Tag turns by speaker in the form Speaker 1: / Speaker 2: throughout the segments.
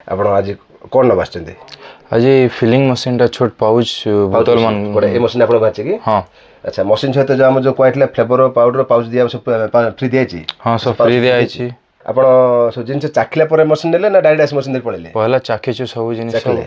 Speaker 1: ଆପଣ ଆଜି କ'ଣ ନେବା ଆସିଛନ୍ତି?
Speaker 2: ଆଜି ଫିଲିଂ ମେସିନ୍ଟା ଛୋଟ ପାଉଚ୍ ବୋତଲ
Speaker 1: ଗୋଟେ ଏ ମେସିନ୍ ଆପଣଙ୍କ ଅଛି କି?
Speaker 2: ହଁ
Speaker 1: ଆଚ୍ଛା, ମେସିନ୍ ସହିତ ଯେଉଁ ଆମର ଯେଉଁ କହିଥିଲେ ଫ୍ଲେଭର ପାଉଡର ପାଉଚ୍ ଦିଆ ସବୁ ଫ୍ରି ଦିଆଯାଇଛି?
Speaker 2: ହଁ ସବୁ ଫ୍ରି ଦିଆଯାଇଛି।
Speaker 1: ଆପଣ ସବୁ ଜିନିଷ ଚାଖିଲା ପରେ ମେସିନ୍ ନେଲେ ନା ଡାଇରେକ୍ଟ ଆସି ମେସିନ୍ ଦେଇ ପଳେଇଲେ?
Speaker 2: ପହଲା ଚାଖିଛୁ ସବୁ ଜିନିଷ।
Speaker 1: ଚାଖିଲେ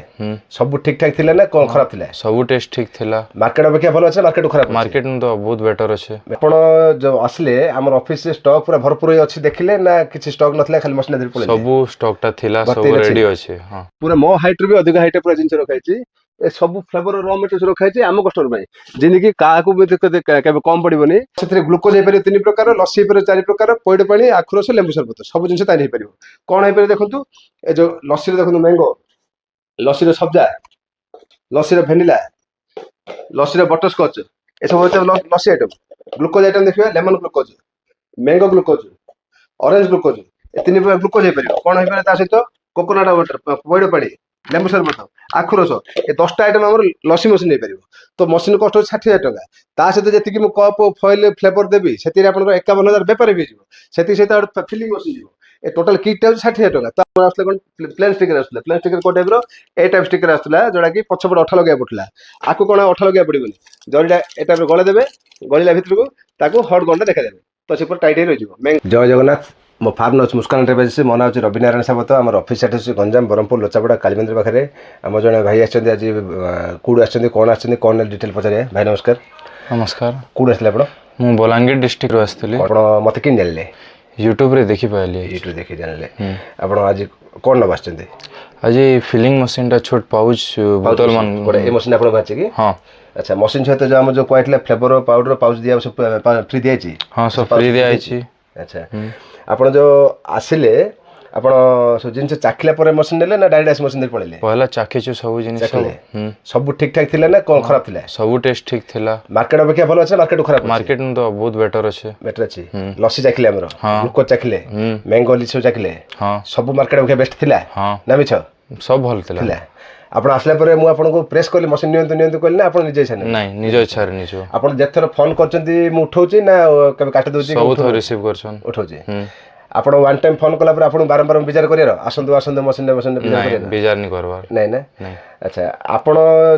Speaker 1: ସବୁ ଠିକ୍ ଠାକ୍ ଥିଲା ନା କ'ଣ ଖରାପ ଥିଲା?
Speaker 2: ସବୁ ଟେଷ୍ଟ ଠିକ୍ ଥିଲା।
Speaker 1: ମାର୍କେଟ ଅପେକ୍ଷା ଭଲ ଅଛି ନା ମାର୍କେଟ ଖରାପ ଅଛି?
Speaker 2: ମାର୍କେଟ ତ ବହୁତ ବେଟର ଅଛି।
Speaker 1: ଆପଣ ଯେଉଁ ଆସିଲେ ଆମର ଅଫିସରେ ଷ୍ଟକ୍ ପୁରା ଭରପୁର ଅଛି ଦେଖିଲେ ନା କିଛି ଷ୍ଟକ୍ ନଥିଲା ଖାଲି ମେସିନ୍ ଦେଇ ପଳେଇଲେ?
Speaker 2: ସବୁ ଷ୍ଟକଟା ଥିଲା, ସବୁ ରେଡି ଅଛି। ହଁ
Speaker 1: ପୁରା ମୋ ହାଇଟ୍ରୁ ବି ଅଧିକ ହାଇଟ୍ ପୁରା ଜିନିଷ ରଖାଯାଇଛି। ଏ ସବୁ ଫ୍ଲେଭର ର ମେଟେରିଆଲ୍ସ ରଖାଯାଇଛି ଆମ କଷ୍ଟମର ପାଇଁ, ଯେମିତିକି କାହାକୁ ବି କେବେ କମ୍ ପଡ଼ିବନି। ସେଥିରେ ଗ୍ଲୁକୋଜ୍ ହେଇପାରିବ 3 ପ୍ରକାର, ଲସି ହେଇପାରିବ 4 ପ୍ରକାର, ପଇଡ଼ ପାଣି, ଆଖୁ ରସ, ଲେମ୍ବୁ ସରବତ ସବୁ ଜିନିଷ ତାରି ହେଇପାରିବ। କ'ଣ ହେଇପାରିବ ଦେଖନ୍ତୁ, ଏ ଯେଉଁ ଲସିରେ ଦେଖନ୍ତୁ ମ୍ୟାଙ୍ଗୋ, ଲସିର ସବ୍ଜା, ଲସିର ଭ୍ୟାନିଲା, ଲସିର ବଟରସ୍କଚ୍, ଏସବୁ ହচ্ছে ଲସି ଆଇଟମ୍। ଗ୍ଲୁକୋଜ୍ ଆଇଟମ୍ ଦେଖିବା, lemon glucose, mango glucose, orange glucose, ଏ 3 ପ୍ରକାର ଗ୍ଲୁକୋଜ୍ ହେଇପାରିବ। କ'ଣ ହେଇପାରିବ ତା ସହିତ କୋକୋନଟ୍ ୱାଟର, ପଇଡ଼ ପାଣି, ଲେମ୍ବୁ ସରବତ, ଆଖୁ ରସ, ଏ 10ଟା ଆଇଟମ୍ ଆମର ଲସି ମେସିନ୍ ନେଇପାରିବ। ତ ମେସିନ୍ କଷ୍ଟ ହେଉଛି 60,000 ଟଙ୍କା। ତା ସହିତ ଯେତିକି ମୁଁ କପ୍ ଫଏଲ୍ ଫ୍ଲେଭର ଦେବି ସେଥିରେ ଆପଣଙ୍କର 51,000 ବେପାର ବି ହେଇଯିବ। ସେଥି ସହିତ ଗୋଟେ ଫିଲିଂ ମେସିନ୍ ଯିବ। ଏ ଟୋଟାଲ କିଟ୍ଟା ହେଉଛି 60,000 ଟଙ୍କା। ତ ଆପଣ ଆସିଲେ କ'ଣ ପ୍ଲେନ୍ ଷ୍ଟିକର ଆସୁଥିଲା? ପ୍ଲେନ୍ ଷ୍ଟିକର କୋଉ ଟାଇପ୍ର? ଏ ଟାଇପ୍ ଷ୍ଟିକର ଆସୁଥିଲା, ଯୋଉଟାକି ପଛପଟେ ଅଠା ଲଗାଇବାକୁ ପଡ଼ୁଥିଲା। ଆକୁ କ'ଣ ଅଠା ଲଗାଇବାକୁ ପଡ଼ିବନି, ଜରିଟା ଏ ଟାଇପ୍ର ଗଳେଇ ଦେବେ, ଗଳିଲା ଭିତରକୁ ତାକୁ ହଟ୍ ଗନ୍ଟା ଦେଖାଦେବେ, ତ ସେ ପୁରା ଟାଇଟ୍ ହେଇ ରହିଯିବ। ଜୟ ଜଗନ୍ନାଥ। ମୋ ଫାର୍ମ ଅଛି ମୁସ୍କାନ ଏଣ୍ଟରପ୍ରାଇଜେସ୍। ମୋ ନାଁ ହେଉଛି ରବି ନାରାୟଣ ସାବତ। ଆମର ଅଫିସ୍ ଆଡ୍ରେସ୍ ହେଉଛି ଗଞ୍ଜାମ, ବ୍ରହ୍ମପୁର, ଲୋଚାପଡ଼ା, କାଳୀମନ୍ଦିର ପାଖରେ। ଆମର ଜଣେ ଭାଇ ଆସିଛନ୍ତି ଆଜି। କେଉଁଠୁ ଆସିଛନ୍ତି, କ'ଣ ଆସିଛନ୍ତି, କ'ଣ ଡିଟେଲ୍ ପଚାରିବା। ଭାଇ ନମସ୍କାର।
Speaker 2: ନମସ୍କାର।
Speaker 1: କେଉଁଠୁ ଆସିଲେ ଆପଣ?
Speaker 2: ମୁଁ ବଲାଙ୍ଗୀର ଡିଷ୍ଟ୍ରିକ୍ଟରୁ ଆସିଥିଲି।
Speaker 1: ଆପଣ ମୋତେ କେମିତି ଜାଣିଲେ?
Speaker 2: ୟୁଟ୍ୟୁବରେ ଦେଖିପାରିଲି।
Speaker 1: ୟୁଟ୍ୟୁବ ଦେଖି ଜାଣିଲେ। ଆପଣ ଆଜି କ'ଣ ନେବା ଆସିଛନ୍ତି?
Speaker 2: ଆଜି ଫିଲିଂ ମେସିନ୍ଟା ଛୋଟ ପାଉଚ୍ ବୋତଲ
Speaker 1: ଗୋଟେ ଏ ମେସିନ୍ ଆପଣଙ୍କ ଅଛି କି?
Speaker 2: ହଁ
Speaker 1: ଆଚ୍ଛା, ମେସିନ୍ ସହିତ ଯେଉଁ ଆମର ଯେଉଁ କହିଥିଲେ ଫ୍ଲେଭର ପାଉଡର ପାଉଚ୍ ଦିଆ ସବୁ ଫ୍ରି ଦିଆଯାଇଛି?
Speaker 2: ହଁ ସବୁ ଫ୍ରି ଦିଆଯାଇଛି।
Speaker 1: ଆଚ୍ଛା, ଆପଣ ଯେଉଁ ଆସିଲେ ଆପଣ ସବୁ ଜିନିଷ ଚାଖିଲା ପରେ ମେସିନ୍ ନେଲେ ନା ଡାଇରେକ୍ଟ ଆସି ମେସିନ୍ ଦେଇ ପଳେଇଲେ?
Speaker 2: ପହଲା ଚାଖିଛୁ ସବୁ ଜିନିଷ।
Speaker 1: ସବୁ ଠିକ୍ ଠାକ୍ ଥିଲା ନା କ'ଣ ଖରାପ ଥିଲା?
Speaker 2: ସବୁ ଟେଷ୍ଟ ଠିକ୍ ଥିଲା।
Speaker 1: ମାର୍କେଟ ଅପେକ୍ଷା ଭଲ ଅଛି ନା ମାର୍କେଟ ଖରାପ ଅଛି?
Speaker 2: ମାର୍କେଟ ତ ବହୁତ ବେଟର ଅଛି।
Speaker 1: ବେଟର ଅଛି। ଲସି ଚାଖିଲେ, ଆମର ଗ୍ଲୁକୋଜ୍ ଚାଖିଲେ, ମ୍ୟାଙ୍ଗୋ ଲିଚୁ ଚାଖିଲେ,
Speaker 2: ହଁ
Speaker 1: ସବୁ ମାର୍କେଟ ଅପେକ୍ଷା ବେଷ୍ଟ ଥିଲା
Speaker 2: ହଁ
Speaker 1: ନା ମିଛ?
Speaker 2: ସବୁ ଭଲ ଥିଲା।
Speaker 1: ଆପଣ ଆସିଲା ପରେ ମୁଁ ଆପଣଙ୍କୁ ପ୍ରେସ୍ କଲି ମେସିନ୍ ନିଅନ୍ତୁ ନିଅନ୍ତୁ କହିଲି ନା ଆପଣ ନିଜେ ଇଚ୍ଛା ନେଲେ?
Speaker 2: ନାଇଁ, ନିଜ ଇଚ୍ଛାରେ ନିଜ।
Speaker 1: ଆପଣ ଯେତେଥର ଫୋନ୍ କରିଛନ୍ତି ମୁଁ ଉଠଉଛି ନା କେବେ କାଟି ଦେଉଛି?
Speaker 2: ସବୁ ଥର ରିସିଭ୍ କରୁଛନ୍।
Speaker 1: ଉଠଉଛି। ଆପଣ ୱାନ୍ ଟାଇମ୍ ଫୋନ୍ କଲା ପରେ ଆପଣଙ୍କୁ ବାରମ୍ବାର ବିଜାର କରିବାର, ଆସନ୍ତୁ ଆସନ୍ତୁ ମେସିନ୍ ବିଜାର କରିବାର?
Speaker 2: ବିଜାର ନି କରବାର।
Speaker 1: ନାଇଁ ନା? ଆଚ୍ଛା, ଆପଣ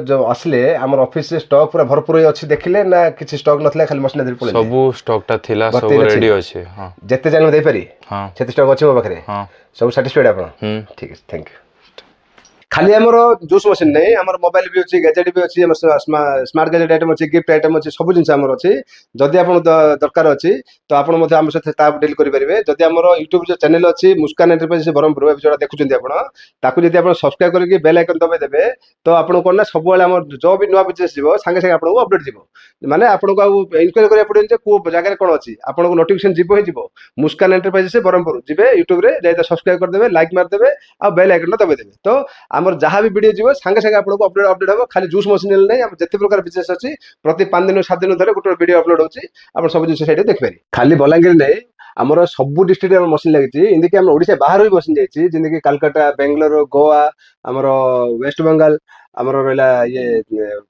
Speaker 1: ଯେଉଁ ଆସିଲେ ଆମର ଅଫିସରେ ଷ୍ଟକ୍ ପୁରା ଭରପୁର ଅଛି ଦେଖିଲେ ନା କିଛି ଷ୍ଟକ୍ ନଥିଲା ଖାଲି ମେସିନ୍ ଦେଇ ପଳେଇଲେ?
Speaker 2: ସବୁ ଷ୍ଟକଟା ଥିଲା, ସବୁ ରେଡି ଅଛି। ହଁ
Speaker 1: ଯେତେ ଚାହିଁବେ ଦେଇପାରି?
Speaker 2: ହଁ
Speaker 1: ସେତେ ଷ୍ଟକ୍ ଅଛି ମୋ ପାଖରେ?
Speaker 2: ହଁ
Speaker 1: ସବୁ ସାଟିସ୍ଫାଇଡ୍ ଆପଣ? ଠିକ୍ ଅଛି, ଥ୍ୟାଙ୍କ ୟୁ। ଖାଲି ଆମର ଜୁସ୍ ମେସିନ୍ ନାହିଁ, ଆମର ମୋବାଇଲ ବି ଅଛି, ଗ୍ୟାଜେଟ୍ ବି ଅଛି, ସ୍ମାର୍ଟ ଗ୍ୟାଜେଟ୍ ଆଇଟମ୍ ଅଛି, ଗିଫ୍ଟ ଆଇଟମ୍ ଅଛି, ସବୁ ଜିନିଷ ଆମର ଅଛି। ଯଦି ଆପଣ ଦରକାର ଅଛି ତ ଆପଣ ମଧ୍ୟ ଆମ ସହିତ ତା ଡିଲ୍ କରିପାରିବେ। ଯଦି ଆମର ୟୁଟ୍ୟୁବ ଯେଉଁ ଚ୍ୟାନେଲ୍ ଅଛି ମୁସ୍କାନ ଏଣ୍ଟରପ୍ରାଇଜେସ୍ ବ୍ରହ୍ମପୁର, ଏବେ ଯେଉଁଟା ଦେଖୁଛନ୍ତି ଆପଣ, ତାକୁ ଯଦି ଆପଣ ସବସ୍କ୍ରାଇବ୍ କରିକି ବେଲ୍ ଆଇକନ୍ ଦବାଇ ଦେବେ ତ ଆପଣଙ୍କୁ କ'ଣ ନା ସବୁବେଳେ ଆମର ଯେଉଁ ବି ନୂଆ ବିଜନେସ୍ ଯିବ ସାଙ୍ଗେ ସାଙ୍ଗେ ଆପଣଙ୍କୁ ଅପଡେଟ୍ ଯିବ। ମାନେ ଆପଣଙ୍କୁ ଆଉ ଇନକ୍ୱାରି କରିବାକୁ ପଡ଼ିବନି ଯେ କେଉଁ ଜାଗାରେ କ'ଣ ଅଛି, ଆପଣଙ୍କୁ ନୋଟିଫିକେସନ୍ ଯିବ ହିଁ ଯିବ। ମୁସ୍କାନ ଏଣ୍ଟରପ୍ରାଇଜେସ୍ ବ୍ରହ୍ମପୁର ଯିବେ, ୟୁଟ୍ୟୁବରେ ଯାଇ ସବସ୍କ୍ରାଇବ୍ କରିଦେବେ, ଲାଇକ୍ ମାରିଦେବେ ଆଉ ବେଲ୍ ଆଇକନ୍ ଦବାଇ ଦେବେ। ତ ଆମର ଯାହା ବି ଭିଡ଼ିଓ ଯିବ ସାଙ୍ଗେ ସାଙ୍ଗେ ଆପଣଙ୍କୁ ଅପଡେଟ୍ ହେବ। ଖାଲି ଜୁସ୍ ମେସିନ୍ ନେଲେ ନାହିଁ, ଆମର ଯେତେ ପ୍ରକାର ବିଜନେସ୍ ଅଛି ପ୍ରତି 5 ଦିନ 7 ଦିନ ଧରେ ଗୋଟେ ଭିଡ଼ିଓ ଅପଲୋଡ୍ ହେଉଛି। ଆପଣ ସବୁ ଜିନିଷ ସେଇଠି ଦେଖିପାରିବେ। ଖାଲି ବଲାଙ୍ଗୀର ନାହିଁ, ଆମର ସବୁ ଡିଷ୍ଟ୍ରିକ୍ଟରେ ଆମର ମେସିନ୍ ଲାଗିଛି। ଏମିତିକି ଆମର ଓଡ଼ିଶା ବାହାରୁ ବି ମେସିନ୍ ଯାଇଛି, ଯେମିତିକି କାଲକାଟା, ବେଙ୍ଗଲୋର, ଗୋଆ, ଆମର ୱେଷ୍ଟବେଙ୍ଗଲ, ଆମର ରହିଲା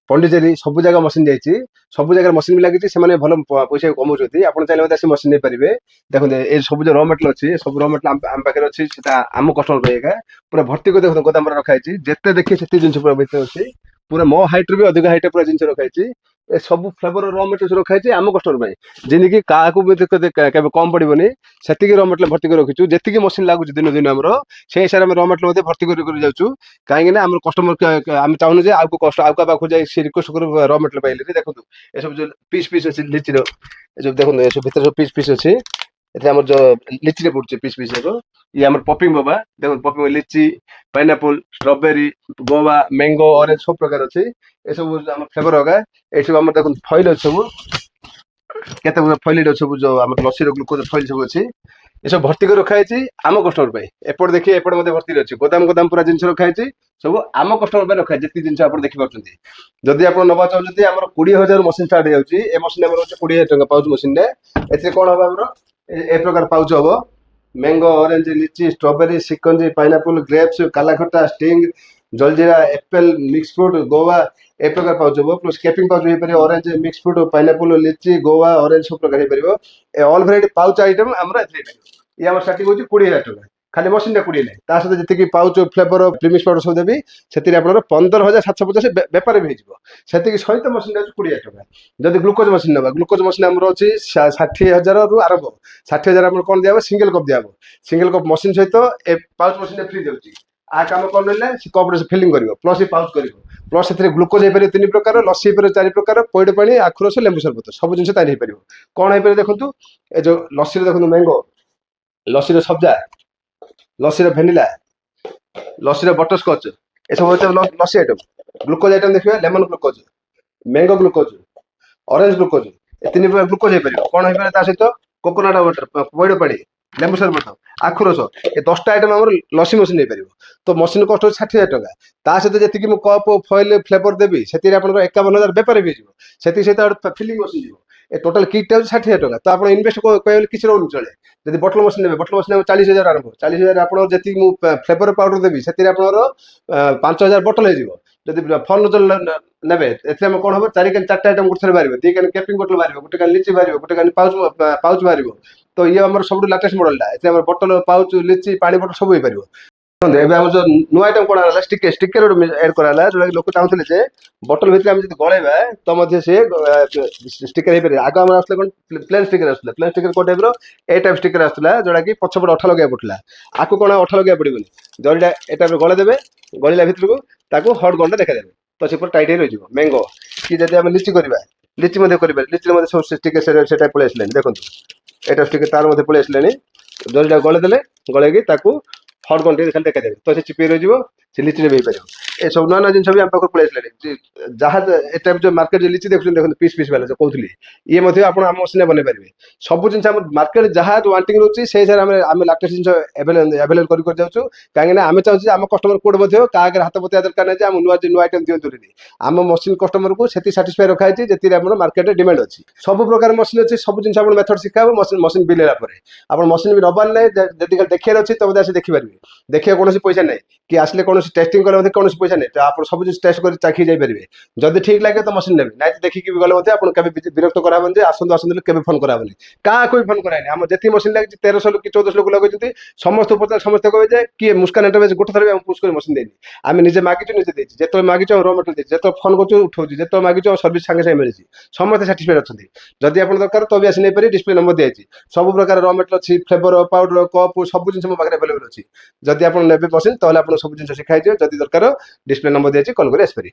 Speaker 1: ପଣ୍ଡିଚେରୀ, ସବୁ ଜାଗା ମେସିନ୍ ଯାଇଛି। ସବୁ ଜାଗାରେ ମେସିନ୍ ବି ଲାଗିଛି, ସେମାନେ ଭଲ ପଇସା କମାଉଛନ୍ତି। ଆପଣ ଚାହିଁଲେ ମଧ୍ୟ ଆସି ମେସିନ୍ ନେଇପାରିବେ। ଦେଖନ୍ତୁ ଏ ସବୁ ଯେଉଁ ର ମେଟେରିଆଲ୍ ଅଛି, ସବୁ ର ମେଟେରିଆଲ୍ ଆମ ପାଖରେ ଅଛି, ସେଟା ଆମ କଷ୍ଟମର ପାଇଁ ଏକା ପୁରା ଭର୍ତ୍ତି କରି ଦେଖନ୍ତୁ ଗୋଦାମରେ ରଖା ହେଇଛି। ଯେତେ ଦେଖିବେ ସେତିକି ଜିନିଷ ପୁରା ଭିତରେ ଅଛି। ପୁରା ମୋ ହାଇଟ୍ରୁ ବି ଅଧିକ ହାଇଟ୍ ପୁରା ଜିନିଷ ରଖାଯାଇଛି। ଏ ସବୁ ଫ୍ଲେଭର ର ମେଟେରିଆଲ୍ସ ରଖାଯାଇଛି ଆମ କଷ୍ଟମର ପାଇଁ, ଯେମିତିକି କାହାକୁ ବି କେବେ କମ୍ ପଡ଼ିବନି। ସେତିକି ର ମେଟେରିଆଲ୍ ଭର୍ତ୍ତି କରି ରଖିଛୁ। ଯେତିକି ମେସିନ୍ ଲାଗୁଛି ଦିନ ଦିନ ଆମର ସେଇ ହିସାବରେ ଆମେ ର ମେଟେରିଆଲ୍ ମଧ୍ୟ ଭର୍ତ୍ତି କରି ଯାଉଛୁ। କାହିଁକିନା ଆମର କଷ୍ଟମର ଆମେ ଚାହୁଁନୁ ଯେ ଆଉ କାହା ପାଖକୁ ଯାଇ ସେ ରିକ୍ୱେଷ୍ଟ କରୁ ର ମେଟେରିଆଲ୍ ପାଇଲେ। ଦେଖନ୍ତୁ ଏସବୁ ଯେଉଁ ପିସ୍ ଅଛି ଲିଚିର, ଏସବୁ ଦେଖନ୍ତୁ ଏସବୁ ଭିତରେ ସବୁ ପିସ୍ ଅଛି। ଏଥିରେ ଆମର ଯେଉଁ ଲିଚିରେ ପଡ଼ୁଛି ପିସ୍ ଯାକ। ଇଏ ଆମର ପପିଂ ବାବା, ଦେଖନ୍ତୁ popping lychee, pineapple, strawberry, Goa, mango, orange ସବୁ ପ୍ରକାର ଅଛି। ଏସବୁ ଆମର ଫ୍ଲେଭର ଅଗା। ଏସବୁ ଆମର ଦେଖନ୍ତୁ ଫଏଲ୍ ଅଛି, ସବୁ କେତେ ଫଏଲ୍ ଅଛି, ସବୁ ଯେଉଁ ଆମର ଲସିର ଗ୍ଲୁକୋଜ୍ ଫଏଲ୍ ସବୁ ଅଛି। ଏସବୁ ଭର୍ତ୍ତି କରି ରଖାଯାଇଛି ଆମ କଷ୍ଟମର ପାଇଁ। ଏପଟେ ଦେଖିବେ, ଏପଟେ ମଧ୍ୟ ଭର୍ତ୍ତି ଅଛି। ଗୋଦାମ ପୁରା ଜିନିଷ ରଖାଯାଇଛି, ସବୁ ଆମ କଷ୍ଟମର ପାଇଁ ରଖାଯାଇଛି। ଯେତିକି ଜିନିଷ ଆପଣ ଦେଖିପାରୁଛନ୍ତି। ଯଦି ଆପଣ ନେବା ଚାହୁଁଛନ୍ତି, ଆମର 20,000 ମେସିନ୍ ଷ୍ଟାର୍ଟ ହେଇଯାଉଛି। ଏ ମେସିନ୍ ଆମର ଅଛି 20,000 ଟଙ୍କା ପାଉଚ୍ ମେସିନ୍ରେ। ଏଥିରେ କ'ଣ ହବ, ଆମର ଏ ପ୍ରକାର ପାଉଚ୍ ହବ। ମ୍ୟାଙ୍ଗୋ, ଅରେଞ୍ଜ, ଲିଚି, ଷ୍ଟ୍ରବେରୀ, ସିକଞ୍ଜି, ପାଇନାପଲ୍, ଗ୍ରେପ୍ସ, କାଲାଖଟା, ଷ୍ଟିଙ୍ଗ, ଜଲଜିରା, ଏପେଲ୍, ମିକ୍ସ ଫ୍ରୁଟ୍, ଗୋଆ, ଏ ପ୍ରକାର ପାଉଚ୍ ହବ। ପ୍ଲସ୍ କେପିଂ ପାଉଚ୍ ହେଇପାରିବ, orange, mix fruit, pineapple, litchi, ଗୋଆ, ଅରେଞ୍ଜ ସବୁ ପ୍ରକାର ହେଇପାରିବ। ଏ ଅଲ୍ ଭେରାଇଟି ପାଉଚ୍ ଆଇଟମ୍ ଆମର ଏଥିରେ ହେଇପାରିବ। ଇଏ ଆମର ଷ୍ଟାର୍ଟିଂ ହେଉଛି 20,000 ଟଙ୍କା। ଖାଲି ମେସିନ୍ ଟା 20 ନାହିଁ ତା ସହିତ ଯେତିକି ପାଉଚ ଫ୍ଲେଭର ପ୍ରିମିକ୍ସ ପାଉଡର ସବୁ ଦେବି ସେଥିରେ ଆପଣଙ୍କର 15,750 ବେପାର ବି ହେଇଯିବ ସେତିକି ସହିତ ମେସିନ୍ ଅଛି 20,000 ଟଙ୍କା ଯଦି ଗ୍ଲୁକୋଜ ମେସିନ୍ ନେବା ଗ୍ଲୁକୋଜ ମେସିନ୍ ଆମର ଅଛି 60,000 ରୁ ଆରମ୍ଭ 60,000 ଆମର କ'ଣ ଦିଆହବ ସିଙ୍ଗଲ କପ୍ ଦିଆହବ ସିଙ୍ଗଲ କପ୍ ମେସିନ୍ ସହିତ ଏ ପାଉଚ ମେସିନ୍ ଫ୍ରି ଦେଉଛି आ काम कौन रहा से कप फिलिंग कर प्लस पाउच कर प्लस से ग्लुकोज हो 3 प्रकार लसी हो 4 प्रकार पैड पानी आखुरस लेंबू सरबत सब जिन तार हो कौन हो देखो ए जो लसी देखो मैंगो लसी सब्जा लसी भेनिला लसी बटरस्कच ये सब लसी आइटम ग्लुकोज आइटम देखिए lemon glucose mango glucose orange glucose ये 3 प्रकार ग्लुकोज हो कौन हो सहित कोकोनट वाटर पैड पानी लेंबू सरबत आखुरस ये 10टा आइटम आम लसी मशीन नहीं पार तो मशीन कस्ट 60,000 टका ता सहित जी कप फॉइल फ्लेवर देवी से 51,000 बेपार भी से सहित फिलिंग मशीन ये टोटाल किट 60,000 टका तो आप इनभेस्ट कहले किसी रोनी चले जब बटल मशीन ने बटल मशीन 40,000 आरंभ 40,000 आप जी फ्लेवर पाउडर देवी से 5,000 बटल हो जब फल ने कौन हम 4 आइटम गोटे बाहर 2 कैन कैपिंग बटल बाहर गोटे कैन लिची बाहर गोटे कैन पाउच बाहर तो ये आम सब लाटेस्ट मॉडलटा बटल पाउच लिची पानी बटल सब हो पार एवं जो नुआ आइटम कौन है स्टिकर एड कराला जो लोक चाहूले जे बटल भितर आम जो गलेबा तो सी स्टिकर हो पारे आग आम आसला कौन प्लेन स्टिकर आसला प्लेन स्टिकर को टाइप ए टाइप स्टिकर आसला जोटा कि पछपट अठा लगे पड़ता आपको कौन अठा लगे पड़ोनी जरीटा ए टाइप गले देवे गलिला भितर को ताको हट गंडा देखा देवे तो से टाइट रही मैंगो कि जब आम लिची करवा लिची लिची सब स्टिकर से टाइप पलि आसलानी देखो एटा स्टिकर तार मध्य पलि आसलानी जरीटा गले देले गलेगी हट गंटे खाली देखा देवे तो चिपी रही से लिची भी पार ये सब नुआ नुआ जिन भी आम पाक पलि आसलानी जहाँ ए टाइप जो मार्केट लिची देखते देखो पीस पीस वाला जो कहते ये आप मशीन बन पारे सब जिन मार्केट जहाँ वांटिंग रोचे से आम लाटेस्ट जिन एभेलेबल कर जाऊँ कहीं आम चाहूँ आम कस्टमर कोड क्या हाथ बता दरकार नहीं आम नुआ नुआ आइटम दिखाँ आम मशीन कस्टमर को से साटिस्फाई रखाई जी मार्केट डिमांड अच्छी सब प्रकार मशीन अच्छी सब जिन मेथड शिखा मशीन बिलेला आप मशीन भी नबार ना जब देखिए अच्छी तब आस देखिपारे देखिए कौन पैसा ना कि आसले कौन टेस्टिंग कले कौन पैसा नहीं तो आप सब जिन टेस्ट कर चाखी जापारे जब ठीक लगे तो मशीन ने ना देखिए गले आप विरक्त कराबन आसतु आसतु के फोन कराबनी क्या कोई फोन करानी आम जी मशीन लगे 1300 लोक कि 1400 लोक लगे समस्त पचार समस्त कहे किए मुस्कान एंटरप्राइज गोटे थर पुष कर मशीन देनी आम निजे मागिचु निजे देती जिते मागिचु र मटेरियल देती जो फोन कर उठाऊ जिते मागिचु सर्विस सांगे सांगे मिली समस्त साटिस्फाइड अच्छा जदि आप दरकार तो भी आसी नहीं पारे डिस्प्ले नंबर दिखाई सब प्रकार र मटेरियल अच्छी फ्लेवर पाउडर कप सब जिन मो पाखे अवेलेबल अच्छी जदि आप ने मशीन तो आप सब जिन शिखाई जदि दरकार डिस्प्ले नंबर दिखाई कल कर आसपारे।